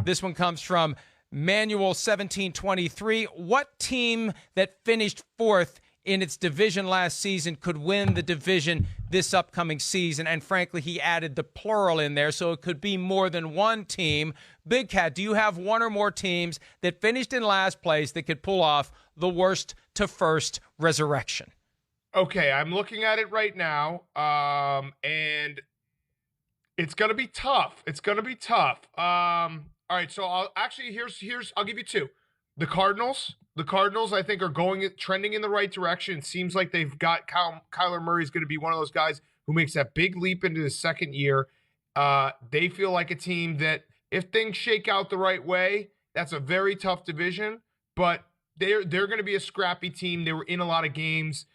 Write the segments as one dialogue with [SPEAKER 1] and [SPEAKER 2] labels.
[SPEAKER 1] This one comes from Manuel 1723. What team that finished fourth in its division last season could win the division this upcoming season? And frankly, he added the plural in there, so it could be more than one team. Big Cat, do you have one or more teams that finished in last place that could pull off the worst to first resurrection?
[SPEAKER 2] Okay, I'm looking at it right now, and it's going to be tough. It's going to be tough. All right, so I'll give you two. The Cardinals, I think, are trending in the right direction. It seems like they've got Kyler Murray is going to be one of those guys who makes that big leap into his second year. They feel like a team that, if things shake out the right way, that's a very tough division. But they're going to be a scrappy team. They were in a lot of games.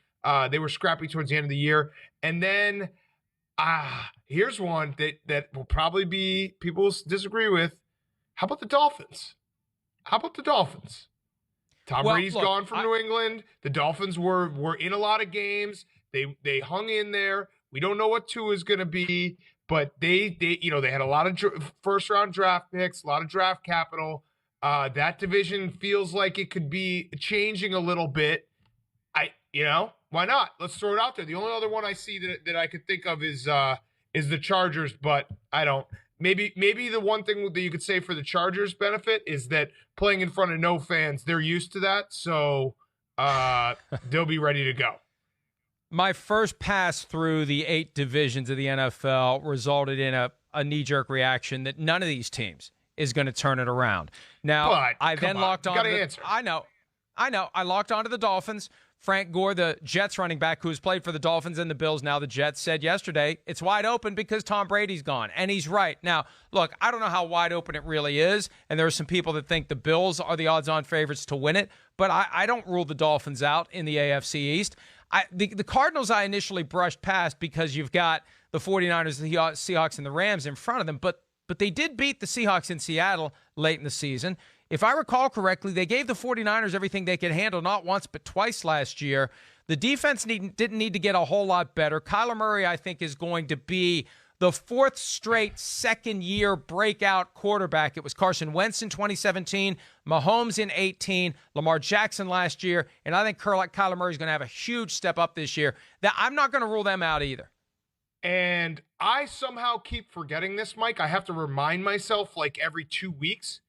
[SPEAKER 2] They were scrappy towards the end of the year. And then here's one that will probably be people disagree with. How about the Dolphins? Tom Brady's gone from New England. The Dolphins were in a lot of games. They hung in there. We don't know what Tua is going to be, but they had a lot of first round draft picks, a lot of draft capital. That division feels like it could be changing a little bit. Why not? Let's throw it out there. The only other one I see that I could think of is the Chargers, but I don't. Maybe the one thing that you could say for the Chargers' benefit is that playing in front of no fans, they're used to that, so they'll be ready to go.
[SPEAKER 1] My first pass through the 8 divisions of the NFL resulted in a knee-jerk reaction that none of these teams is going to turn it around. Now, I then locked on. I know. I locked onto the Dolphins. Frank Gore, the Jets running back who's played for the Dolphins and the Bills, now the Jets, said yesterday it's wide open because Tom Brady's gone. And he's right. Now, look, I don't know how wide open it really is, and there are some people that think the Bills are the odds-on favorites to win it, but I don't rule the Dolphins out in the AFC East. The Cardinals I initially brushed past because you've got the 49ers, the Seahawks, and the Rams in front of them, but they did beat the Seahawks in Seattle late in the season. If I recall correctly, they gave the 49ers everything they could handle, not once but twice last year. The defense didn't need to get a whole lot better. Kyler Murray, I think, is going to be the fourth straight second-year breakout quarterback. It was Carson Wentz in 2017, Mahomes in 2018, Lamar Jackson last year, and I think Kyler Murray is going to have a huge step up this year. I'm not going to rule them out either.
[SPEAKER 2] And I somehow keep forgetting this, Mike. I have to remind myself like every 2 weeks.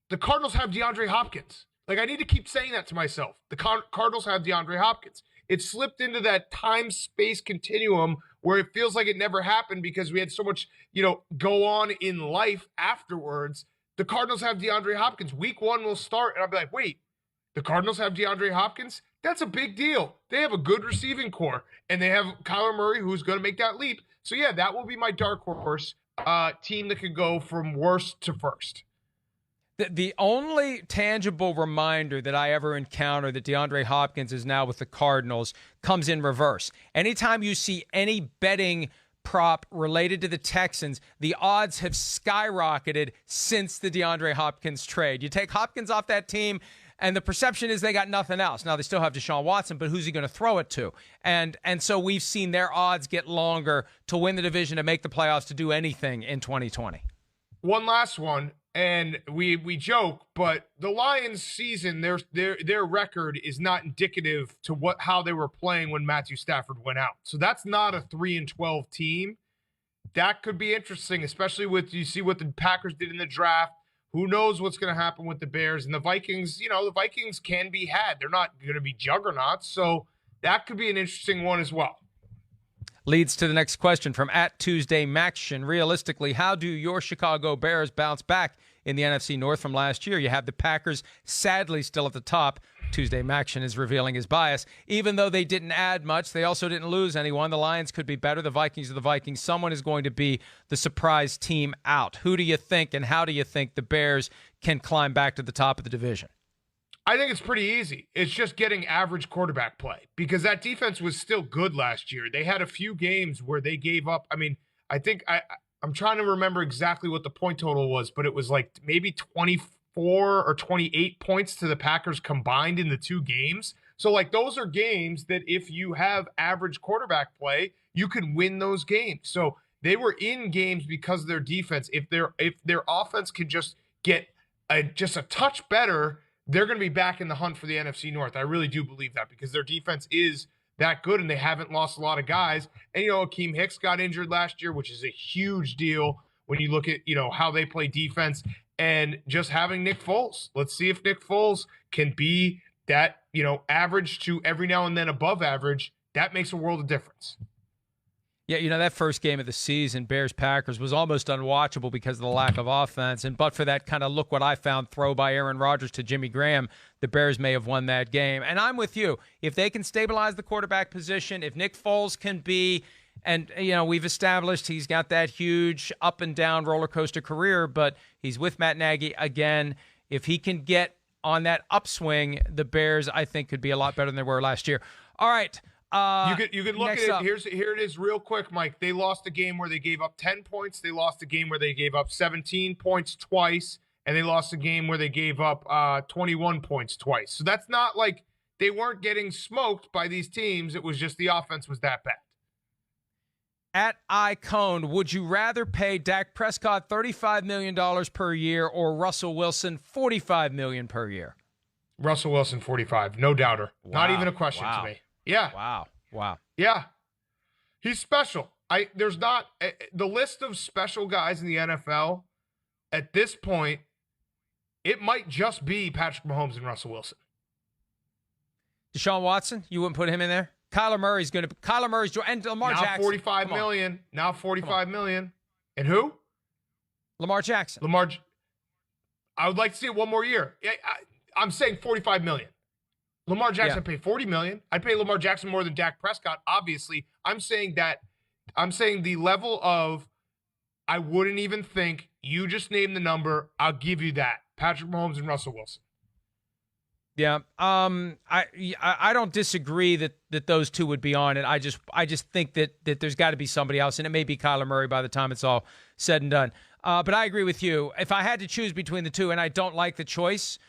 [SPEAKER 2] The Cardinals have DeAndre Hopkins. Like, I need to keep saying that to myself. The Cardinals have DeAndre Hopkins. It slipped into that time-space continuum where it feels like it never happened because we had so much, go on in life afterwards. The Cardinals have DeAndre Hopkins. Week 1 will start, and I'll be like, wait, the Cardinals have DeAndre Hopkins? That's a big deal. They have a good receiving core, and they have Kyler Murray, who's going to make that leap. So, yeah, that will be my dark horse team that could go from worst to first.
[SPEAKER 1] The only tangible reminder that I ever encounter that DeAndre Hopkins is now with the Cardinals comes in reverse. Anytime you see any betting prop related to the Texans, the odds have skyrocketed since the DeAndre Hopkins trade. You take Hopkins off that team, and the perception is they got nothing else. Now, they still have Deshaun Watson, but who's he going to throw it to? And so we've seen their odds get longer to win the division, to make the playoffs, to do anything in 2020.
[SPEAKER 2] One last one. And we joke, but the Lions' season, their record is not indicative to how they were playing when Matthew Stafford went out. So that's not a 3-12 team. That could be interesting, especially you see what the Packers did in the draft. Who knows what's going to happen with the Bears and the Vikings? The Vikings can be had. They're not going to be juggernauts, so that could be an interesting one as well.
[SPEAKER 1] Leads to the next question from @TuesdayMaction. Realistically, how do your Chicago Bears bounce back in the NFC North from last year? You have the Packers sadly still at the top. Tuesday Maction is revealing his bias. Even though they didn't add much, they also didn't lose anyone. The Lions could be better. The Vikings are the Vikings. Someone is going to be the surprise team out. Who do you think, and how do you think the Bears can climb back to the top of the division?
[SPEAKER 2] I think it's pretty easy. It's just getting average quarterback play because that defense was still good last year. They had a few games where they gave up. I mean, I think I'm trying to remember exactly what the point total was, but it was like maybe 24 or 28 points to the Packers combined in the 2 games. So like those are games that if you have average quarterback play, you can win those games. So they were in games because of their defense. If their offense can just get just a touch better, they're going to be back in the hunt for the NFC North. I really do believe that because their defense is that good and they haven't lost a lot of guys. And, Akeem Hicks got injured last year, which is a huge deal when you look at, how they play defense. And just having Nick Foles. Let's see if Nick Foles can be that, average to every now and then above average. That makes a world of difference.
[SPEAKER 1] Yeah, that first game of the season, Bears-Packers, was almost unwatchable because of the lack of offense. And but for that kind of look what I found throw by Aaron Rodgers to Jimmy Graham, the Bears may have won that game. And I'm with you. If they can stabilize the quarterback position, if Nick Foles can be, and, we've established he's got that huge up and down roller coaster career, but he's with Matt Nagy again. If he can get on that upswing, the Bears, I think, could be a lot better than they were last year. All right.
[SPEAKER 2] You could look at it. Here it is real quick, Mike. They lost a game where they gave up 10 points. They lost a game where they gave up 17 points twice. And they lost a game where they gave up 21 points twice. So that's not like they weren't getting smoked by these teams. It was just the offense was that bad.
[SPEAKER 1] At iCone, would you rather pay Dak Prescott $35 million per year or Russell Wilson $45 million per year?
[SPEAKER 2] Russell Wilson, 45. No doubter. Wow. Not even a question to me. Yeah.
[SPEAKER 1] Wow.
[SPEAKER 2] Yeah. He's special. There's not the list of special guys in the NFL at this point. It might just be Patrick Mahomes and Russell Wilson.
[SPEAKER 1] Deshaun Watson, you wouldn't put him in there? Kyler Murray's and Lamar
[SPEAKER 2] now
[SPEAKER 1] Jackson.
[SPEAKER 2] 45 million. Now 45 million. And who?
[SPEAKER 1] Lamar Jackson.
[SPEAKER 2] I would like to see it one more year. I'm saying 45 million. Lamar Jackson, I'd pay 40 million. I'd pay Lamar Jackson more than Dak Prescott. Obviously, I'm saying the level of, I wouldn't even think, you just name the number, I'll give you that. Patrick Mahomes and Russell Wilson.
[SPEAKER 1] Yeah. I don't disagree that those two would be on it. I just think that there's got to be somebody else, and it may be Kyler Murray by the time it's all said and done. But I agree with you. If I had to choose between the two, and I don't like the choice,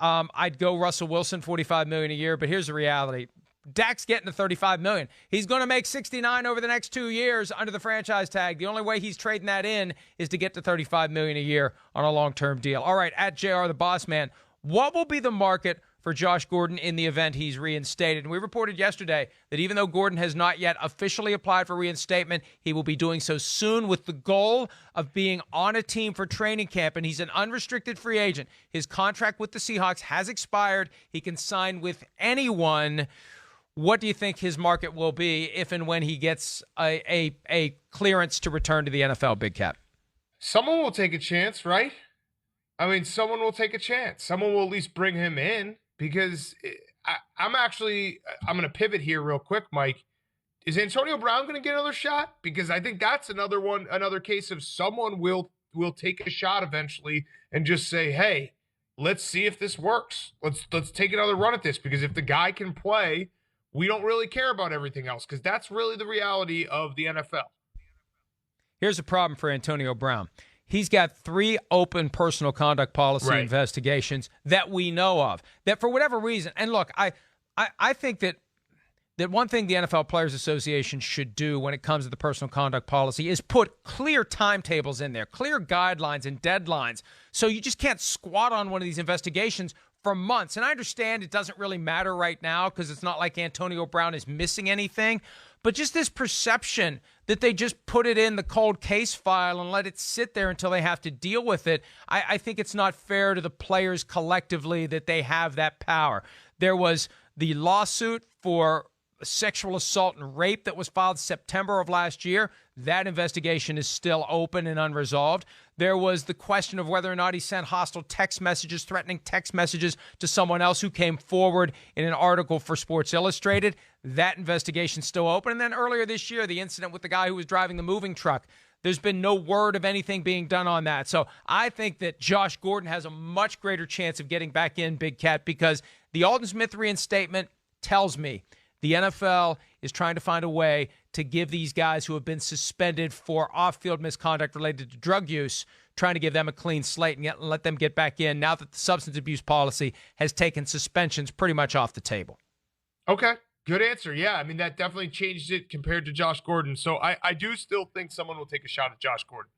[SPEAKER 1] I'd go Russell Wilson, $45 million a year. But here's the reality: Dak's getting the $35 million. He's going to make $69 over the next 2 years under the franchise tag. The only way he's trading that in is to get to $35 million a year on a long-term deal. All right, at JR the Boss Man, what will be the market for Josh Gordon in the event he's reinstated? And we reported yesterday that even though Gordon has not yet officially applied for reinstatement, he will be doing so soon with the goal of being on a team for training camp. And he's an unrestricted free agent. His contract with the Seahawks has expired. He can sign with anyone. What do you think his market will be if and when he gets a clearance to return to the NFL, Big Cat?
[SPEAKER 2] Someone will take a chance, right? I mean, someone will take a chance. Someone will at least bring him in. Because I'm going to pivot here real quick, Mike. Is Antonio Brown going to get another shot? Because I think that's another case of someone will take a shot eventually and just say, hey, let's see if this works. Let's take another run at this. Because if the guy can play, we don't really care about everything else. Because that's really the reality of the NFL.
[SPEAKER 1] Here's a problem for Antonio Brown. He's got 3 open personal conduct policy investigations that we know of, that for whatever reason, and look, I think that one thing the NFL Players Association should do when it comes to the personal conduct policy is put clear timetables in there, clear guidelines and deadlines, so you just can't squat on one of these investigations for months. And I understand it doesn't really matter right now because it's not like Antonio Brown is missing anything, but just this perception that they just put it in the cold case file and let it sit there until they have to deal with it, I think it's not fair to the players collectively that they have that power. There was the lawsuit for sexual assault and rape that was filed September of last year. That investigation is still open and unresolved. There was the question of whether or not he sent hostile text messages, threatening text messages to someone else who came forward in an article for Sports Illustrated. That investigation's still open. And then earlier this year, the incident with the guy who was driving the moving truck. There's been no word of anything being done on that. So I think that Josh Gordon has a much greater chance of getting back in, Big Cat, because the Aldon Smith reinstatement tells me the NFL is trying to find a way to give these guys who have been suspended for off-field misconduct related to drug use, trying to give them a clean slate and let them get back in now that the substance abuse policy has taken suspensions pretty much off the table.
[SPEAKER 2] Okay, good answer. Yeah, I mean, that definitely changed it compared to Josh Gordon. So I do still think someone will take a shot at Josh Gordon.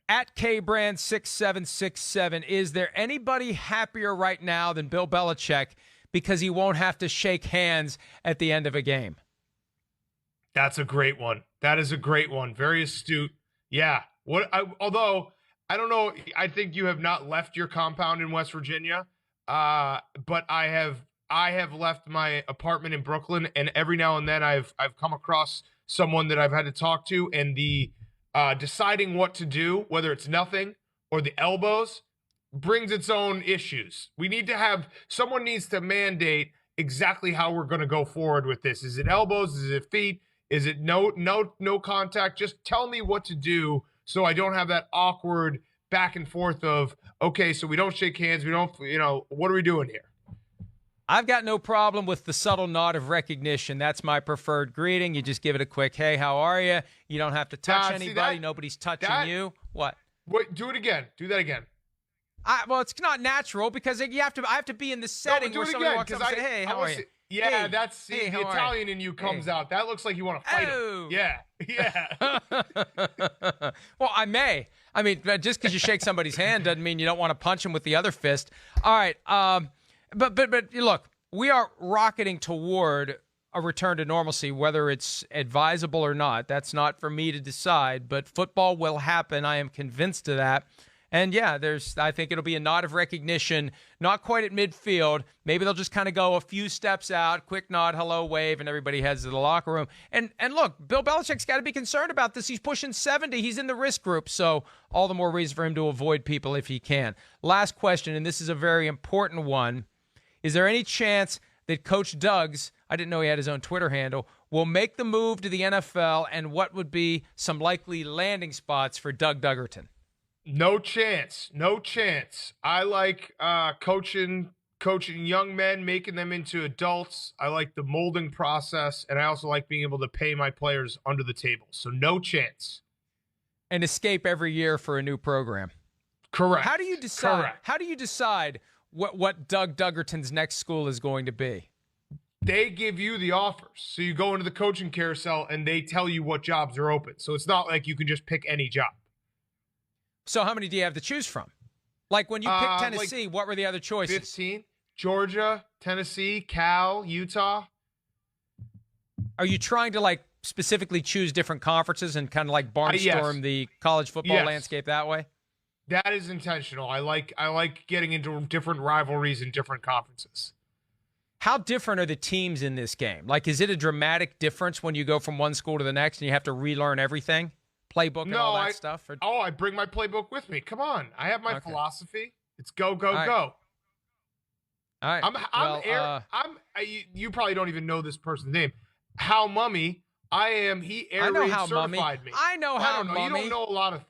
[SPEAKER 1] At KBrand6767, is there anybody happier right now than Bill Belichick because he won't have to shake hands at the end of a game?
[SPEAKER 2] That's a great one. That is a great one. Very astute. Yeah. Although I don't know, I think you have not left your compound in West Virginia, but I have left my apartment in Brooklyn, and every now and then I've come across someone that I've had to talk to, and the deciding what to do, whether it's nothing or the elbows, brings its own issues. Someone needs to mandate exactly how we're going to go forward with this. Is it elbows? Is it feet? Is it no contact? Just tell me what to do so I don't have that awkward back and forth of, okay, so we don't shake hands. We don't, what are we doing here?
[SPEAKER 1] I've got no problem with the subtle nod of recognition. That's my preferred greeting. You just give it a quick, hey, how are you? You don't have to touch anybody. Nobody's touching you. What?
[SPEAKER 2] Wait, do it again. Do that again.
[SPEAKER 1] Well, it's not natural because I have to be in the setting where somebody walks up and say, hey, how are you?
[SPEAKER 2] Yeah, that's the Italian in you comes out. That looks like you want to fight him. Yeah.
[SPEAKER 1] Well, I may. I mean, just because you shake somebody's hand doesn't mean you don't want to punch him with the other fist. All right. But look, we are rocketing toward a return to normalcy, whether it's advisable or not. That's not for me to decide, but football will happen. I am convinced of that. And yeah, I think it'll be a nod of recognition, not quite at midfield. Maybe they'll just kind of go a few steps out, quick nod, hello, wave, and everybody heads to the locker room. And look, Bill Belichick's got to be concerned about this. He's pushing 70. He's in the risk group, so all the more reason for him to avoid people if he can. Last question, and this is a very important one. Is there any chance that Coach Doug's, I didn't know he had his own Twitter handle, will make the move to the NFL, and what would be some likely landing spots for Doug Duggerton?
[SPEAKER 2] No chance. No chance. I like coaching young men, making them into adults. I like the molding process, and I also like being able to pay my players under the table. So no chance.
[SPEAKER 1] And escape every year for a new program.
[SPEAKER 2] Correct.
[SPEAKER 1] How do you decide?
[SPEAKER 2] Correct.
[SPEAKER 1] How do you decide what Doug Duggerton's next school is going to be?
[SPEAKER 2] They give you the offers. So you go into the coaching carousel, and they tell you what jobs are open. So it's not like you can just pick any job.
[SPEAKER 1] So how many do you have to choose from? Like when you picked Tennessee, what were the other choices?
[SPEAKER 2] 15. Georgia, Tennessee, Cal, Utah.
[SPEAKER 1] Are you trying to specifically choose different conferences and kind of barnstorm the college football landscape that way?
[SPEAKER 2] That is intentional. I like getting into different rivalries in different conferences.
[SPEAKER 1] How different are the teams in this game? Is it a dramatic difference when you go from one school to the next and you have to relearn everything? Playbook and all that stuff?
[SPEAKER 2] I bring my playbook with me. Come on. I have my philosophy. It's go, go, go.
[SPEAKER 1] All right.
[SPEAKER 2] You probably don't even know this person's name. How Mummy. He air raid certified me.
[SPEAKER 1] I know how Mummy.
[SPEAKER 2] You don't know a lot of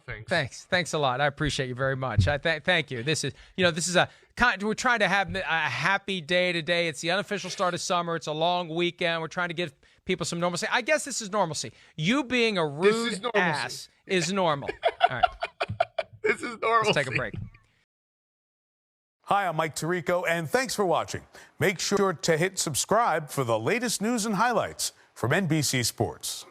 [SPEAKER 2] things.
[SPEAKER 1] Thanks a lot. I appreciate you very much. Thank you. This is we're trying to have a happy day today. It's the unofficial start of summer. It's a long weekend. We're trying to give people some normalcy. I guess this is normalcy. You being a rude ass is normal. All right.
[SPEAKER 2] This is normalcy.
[SPEAKER 1] Let's take a break.
[SPEAKER 3] Hi, I'm Mike Tirico, and thanks for watching. Make sure to hit subscribe for the latest news and highlights from NBC Sports.